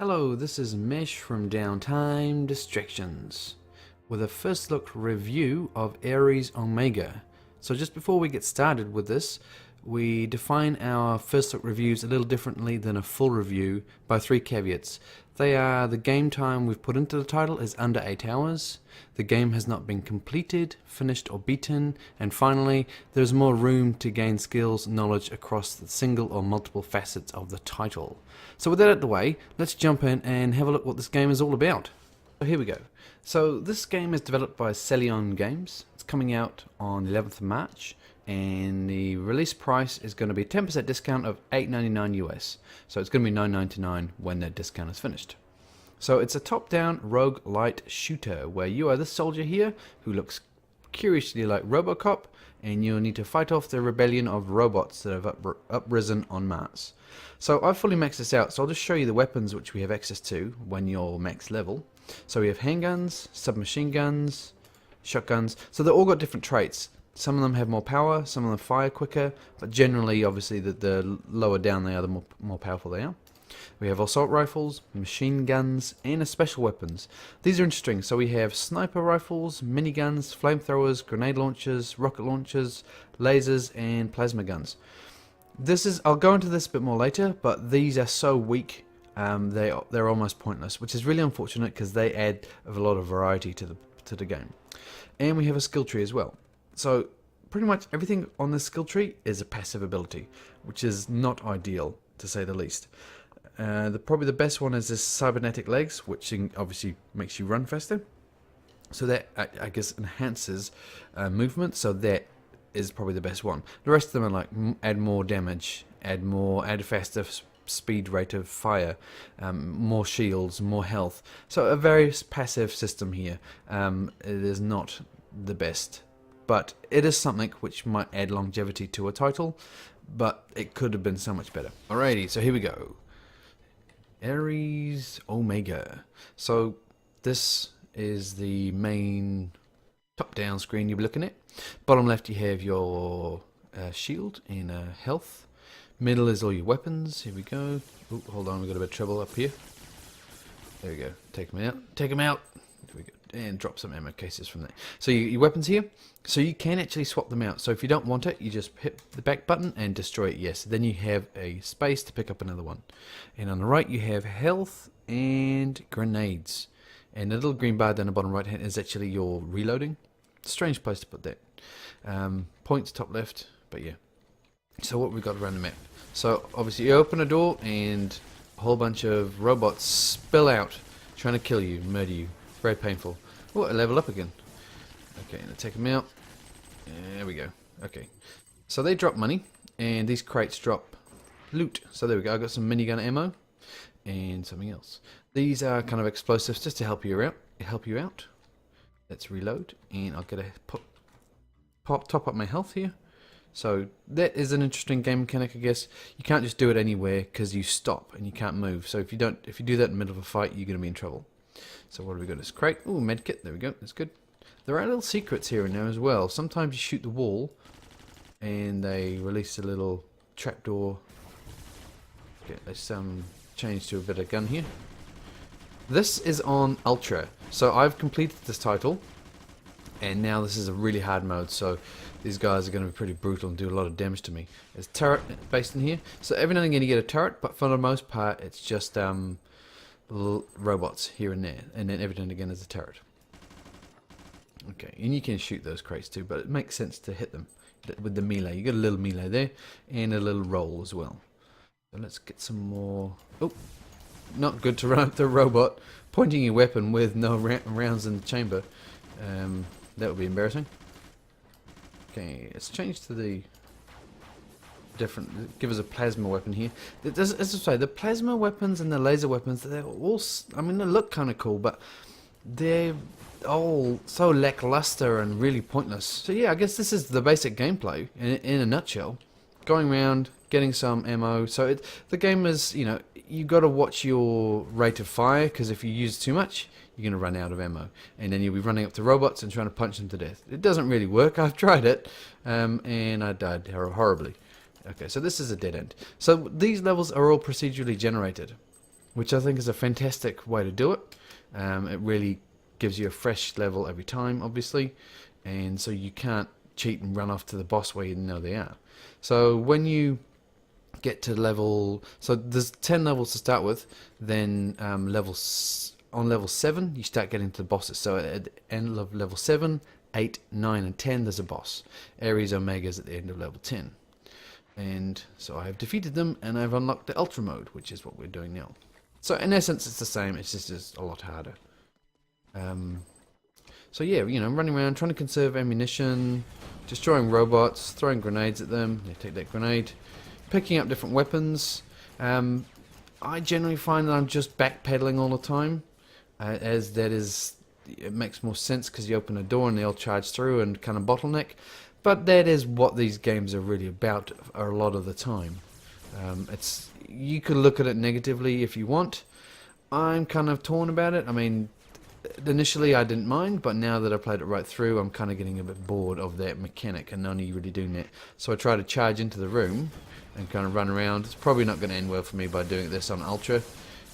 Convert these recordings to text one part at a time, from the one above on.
Hello, this is Mesh from Downtime Distractions with a first look review of Ares Omega. So just before we get started with this, we define our first look reviews a little differently than a full review by three caveats. They are: the game time we've put into the title is under 8 hours, the game has not been completed, finished or beaten, and finally there's more room to gain skills and knowledge across the single or multiple facets of the title. So with that out of the way, let's jump in and have a look what this game is all about. So here we go. So this game is developed by Celion Games. It's coming out on the 11th of March. And the release price is going to be 10% discount of $8.99 US. So it's going to be $9.99 when that discount is finished. So it's a top-down rogue-lite shooter where you are this soldier here who looks curiously like Robocop, and you'll need to fight off the rebellion of robots that have uprisen on Mars. So I've fully maxed this out, so I'll just show you the weapons which we have access to when you're max level. So we have handguns, submachine guns, shotguns. So they've all got different traits. Some of them have more power, some of them fire quicker, but generally, obviously, the lower down they are, the more powerful they are. We have assault rifles, machine guns, and special weapons. These are interesting. So we have sniper rifles, miniguns, flamethrowers, grenade launchers, rocket launchers, lasers, and plasma guns. I'll go into this a bit more later, but these are so weak, they're almost pointless, which is really unfortunate because they add a lot of variety to the game. And we have a skill tree as well. So pretty much everything on this skill tree is a passive ability, which is not ideal to say the least. Probably the best one is this cybernetic legs, which obviously makes you run faster. So that I guess enhances movement. So that is probably the best one. The rest of them are like add more damage, add a faster speed rate of fire, more shields, more health. So a very passive system here. It is not the best. But it is something which might add longevity to a title, but it could have been so much better. Alrighty, so here we go. Ares Omega. So this is the main top-down screen you'll be looking at. Bottom left you have your shield and health. Middle is all your weapons. Here we go. Ooh, hold on, we've got a bit of trouble up here. There we go. Take them out. Take them out. Here we go. And drop some ammo cases from there. So your weapons here, so you can actually swap them out. So if you don't want it, you just hit the back button and destroy it. Yes, then you have a space to pick up another one. And on the right you have health and grenades. And the little green bar down the bottom right hand is actually your reloading. Strange place to put that. Points top left, but yeah. So what we've got around the map. So obviously you open a door and a whole bunch of robots spill out trying to kill you, murder you. Very painful. Oh, I level up again. Okay, let's take them out. There we go. Okay. So they drop money, and these crates drop loot. So there we go. I got some minigun ammo and something else. These are kind of explosives just to help you out. Let's reload, and I'll get a top up my health here. So that is an interesting game mechanic, I guess. You can't just do it anywhere because you stop and you can't move. So if you do that in the middle of a fight, you're going to be in trouble. So what have we got? This crate. Ooh, medkit. There we go. That's good. There are little secrets here and there as well. Sometimes you shoot the wall and they release a little trapdoor. Okay, let's change to a bit of gun here. This is on Ultra. So I've completed this title, and now this is a really hard mode. So these guys are going to be pretty brutal and do a lot of damage to me. There's a turret based in here. So every now and again you get a turret, but for the most part it's just robots here and there, and then every now and again there's a turret. Okay, and you can shoot those crates too, but it makes sense to hit them with the melee. You got a little melee there and a little roll as well. So let's get some more. Oh, not good to run up the robot pointing your weapon with no rounds in the chamber. That would be embarrassing. Okay, let's change to the different. Give us a plasma weapon here. As I say, the plasma weapons and the laser weapons, they're all, I mean, they look kind of cool, but they're all so lackluster and really pointless. So yeah, I guess this is the basic gameplay in a nutshell. Going around, getting some ammo. So the game is, you got to watch your rate of fire, because if you use too much, you're going to run out of ammo, and then you'll be running up to robots and trying to punch them to death. It doesn't really work. I've tried it, and I died horribly. Okay, so this is a dead end. So these levels are all procedurally generated. which I think is a fantastic way to do it. It really gives you a fresh level every time, obviously, and so you can't cheat and run off to the boss where you know they are. So when you get to level, so there's 10 levels to start with, then on level 7 you start getting to the bosses. So at the end of level 7, 8, 9 and 10 there's a boss. Ares Omega's at the end of level 10. And so I have defeated them and I've unlocked the Ultra mode, which is what we're doing now. So in essence it's the same, it's just a lot harder. So yeah, you know, running around trying to conserve ammunition, destroying robots, throwing grenades at them. Yeah, take that grenade. Picking up different weapons. I generally find that I'm just backpedaling all the time, as that is, it makes more sense because you open a door and they'll charge through and kind of bottleneck. But that is what these games are really about a lot of the time. You could look at it negatively if you want. I'm kind of torn about it. I mean, initially I didn't mind, but now that I played it right through, I'm kind of getting a bit bored of that mechanic and only really doing that. So I try to charge into the room and kind of run around. It's probably not going to end well for me by doing this on Ultra,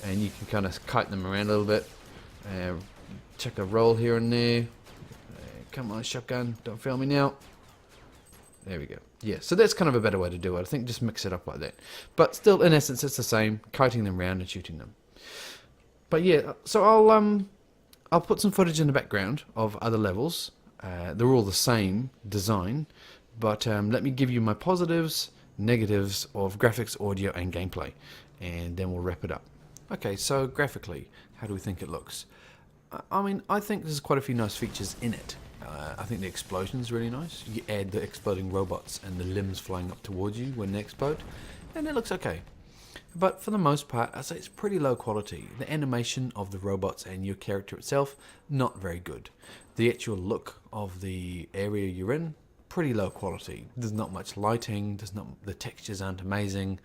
and you can kind of kite them around a little bit. Check a roll here and there. Come on, shotgun, don't fail me now. There we go. Yeah, so that's kind of a better way to do it. I think just mix it up like that. But still, in essence, it's the same, kiting them around and shooting them. But yeah, so I'll put some footage in the background of other levels. They're all the same design, but let me give you my positives, negatives of graphics, audio and gameplay, and then we'll wrap it up. Okay, so graphically, how do we think it looks? I mean, I think there's quite a few nice features in it. I think the explosion's really nice. You add the exploding robots and the limbs flying up towards you when they explode, and it looks okay. But for the most part, I'd say it's pretty low quality. The animation of the robots and your character itself, not very good. The actual look of the area you're in, pretty low quality. There's not much lighting, the textures aren't amazing,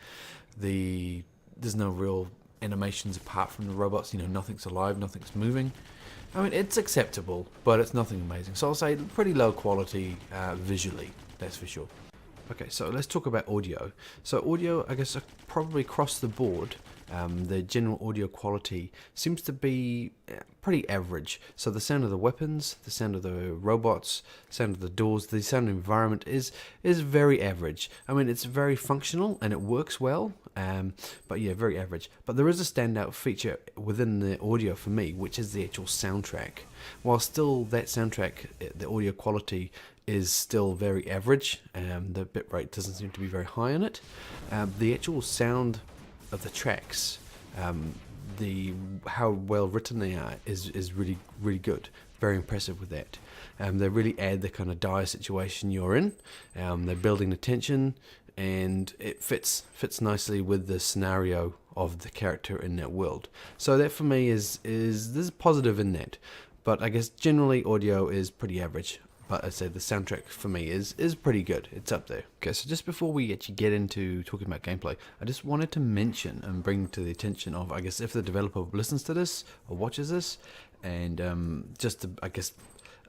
there's no real animations apart from the robots, you know, nothing's alive, nothing's moving. I mean, it's acceptable, but it's nothing amazing. So I'll say pretty low quality visually, that's for sure. Okay, so let's talk about audio. So audio, I guess, probably across the board, the general audio quality seems to be pretty average. So the sound of the weapons, the sound of the robots, the sound of the doors, the sound environment is very average. I mean, it's very functional and it works well, but yeah, very average. But there is a standout feature within the audio for me, which is the actual soundtrack. While still that soundtrack, the audio quality is still very average, the bitrate doesn't seem to be very high in it. The actual sound of the tracks, how well written they are is really good. Very impressive with that. They really add the kind of dire situation you're in. They're building the tension, and it fits nicely with the scenario of the character in that world. So that for me is there's a positive in that. But I guess generally audio is pretty average. But I said the soundtrack for me is pretty good. It's up there. Okay, so just before we actually get into talking about gameplay, I just wanted to mention and bring to the attention of, I guess, if the developer listens to this or watches this, and just to, I guess,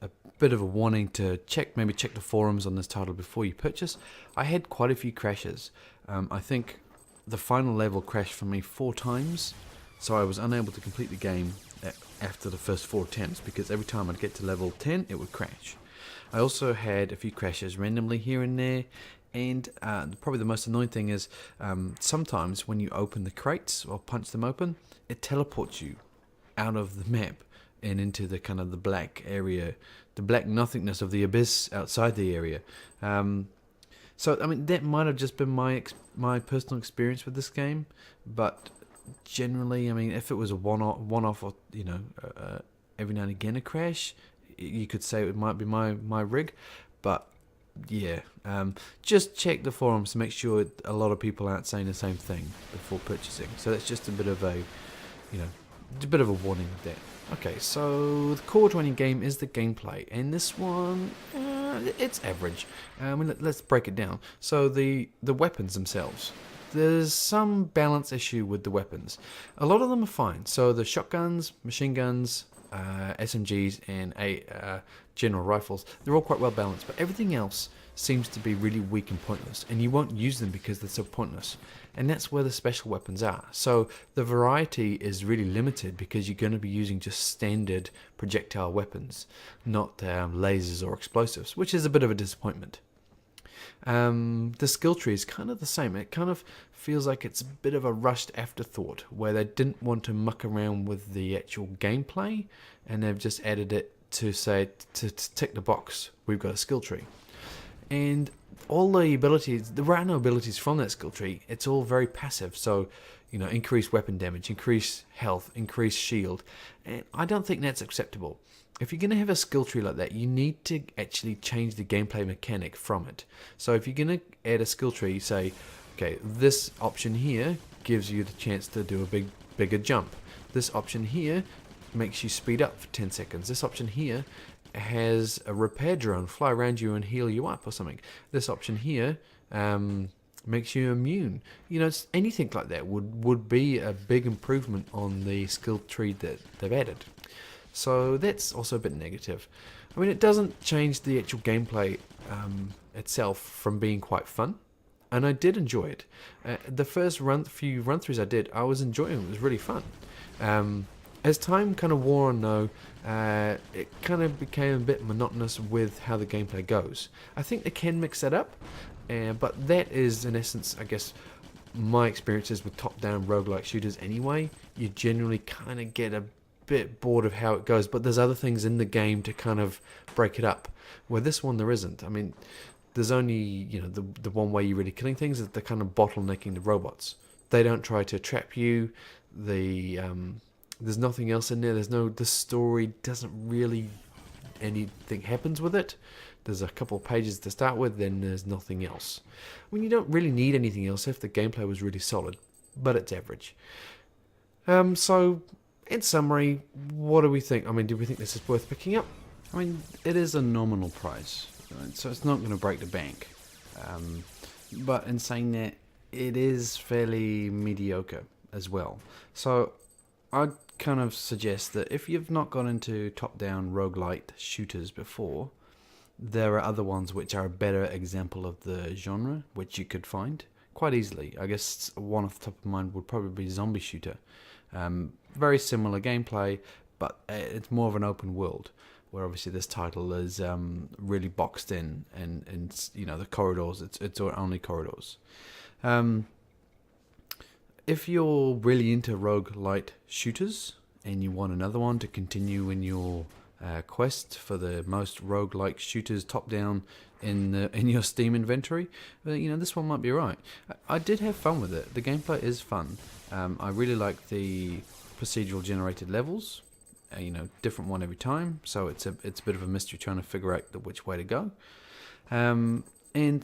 a bit of a warning to maybe check the forums on this title before you purchase. I had quite a few crashes. I think the final level crashed for me 4 times, so I was unable to complete the game after the first 4 attempts, because every time I'd get to level 10 it would crash. I also had a few crashes randomly here and there, and probably the most annoying thing is sometimes when you open the crates or punch them open, it teleports you out of the map and into the kind of the black area, the black nothingness of the abyss outside the area. So I mean, that might have just been my personal experience with this game, but generally, I mean, if it was a one-off or, you know, every now and again a crash, you could say it might be my rig. But yeah, just check the forums to make sure a lot of people aren't saying the same thing before purchasing. So that's just a bit of a, you know, a bit of a warning with that. Okay, so the core to any game is the gameplay, and this one, it's average. I mean, let's break it down. So the weapons themselves, there's some balance issue with the weapons. A lot of them are fine. So the shotguns, machine guns, SMGs and general rifles, they're all quite well balanced, but everything else seems to be really weak and pointless, and you won't use them because they're so pointless. And that's where the special weapons are. So the variety is really limited because you're going to be using just standard projectile weapons, not lasers or explosives, which is a bit of a disappointment. The skill tree is kind of the same. It kind of feels like it's a bit of a rushed afterthought where they didn't want to muck around with the actual gameplay, and they've just added it to say to tick the box, we've got a skill tree. And all the abilities, there are no abilities from that skill tree. It's all very passive. So, increase weapon damage, increase health, increase shield. And I don't think that's acceptable. If you're going to have a skill tree like that, you need to actually change the gameplay mechanic from it. So if you're going to add a skill tree, say, okay, this option here gives you the chance to do a bigger jump. This option here makes you speed up for 10 seconds. This option here has a repair drone fly around you and heal you up or something. This option here makes you immune. Anything like that would be a big improvement on the skill tree that they've added. So that's also a bit negative. I mean, it doesn't change the actual gameplay itself from being quite fun, and I did enjoy it. The first few run-throughs I did, I was enjoying it. It was really fun. As time kind of wore on though, it kind of became a bit monotonous with how the gameplay goes. I think they can mix that up, but that is in essence, I guess, my experiences with top-down roguelike shooters anyway. You generally kind of get a bit bored of how it goes, but there's other things in the game to kind of break it up. Where this one there isn't. I mean, there's only the one way you're really killing things is they're kind of bottlenecking the robots. They don't try to trap you. There's nothing else in there. The story doesn't really anything happens with it. There's a couple of pages to start with, then there's nothing else. I mean, you don't really need anything else if the gameplay was really solid, but it's average. So in summary, what do we think? I mean, do we think this is worth picking up? I mean, it is a nominal price, so it's not going to break the bank. But in saying that, it is fairly mediocre as well. So I'd kind of suggest that if you've not got into top-down roguelite shooters before, there are other ones which are a better example of the genre, which you could find quite easily. I guess one off the top of mind would probably be Zombie Shooter. Very similar gameplay, but it's more of an open world, where obviously this title is really boxed in, and the corridors, it's only corridors. If you're really into roguelite shooters and you want another one to continue in your quest for the most roguelike shooters top down in your Steam inventory, this one might be right. I did have fun with it. The gameplay is fun. I really like the procedural generated levels. Different one every time, so it's a bit of a mystery trying to figure out which way to go. And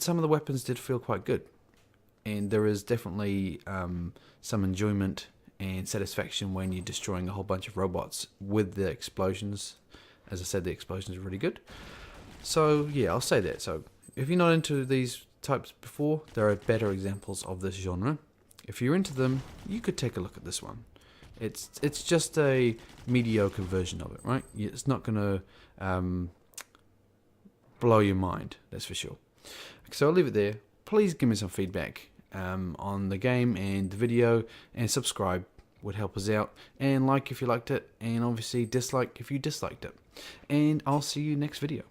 some of the weapons did feel quite good, and there is definitely some enjoyment and satisfaction when you're destroying a whole bunch of robots with the explosions. As I said, the explosions are really good. So yeah, I'll say that. So if you're not into these types before, there are better examples of this genre. If you're into them, you could take a look at this one. It's just a mediocre version of it, right? It's not going to blow your mind, that's for sure. So I'll leave it there. Please give me some feedback on the game and the video, and subscribe would help us out, and like if you liked it, and obviously dislike if you disliked it. And I'll see you next video.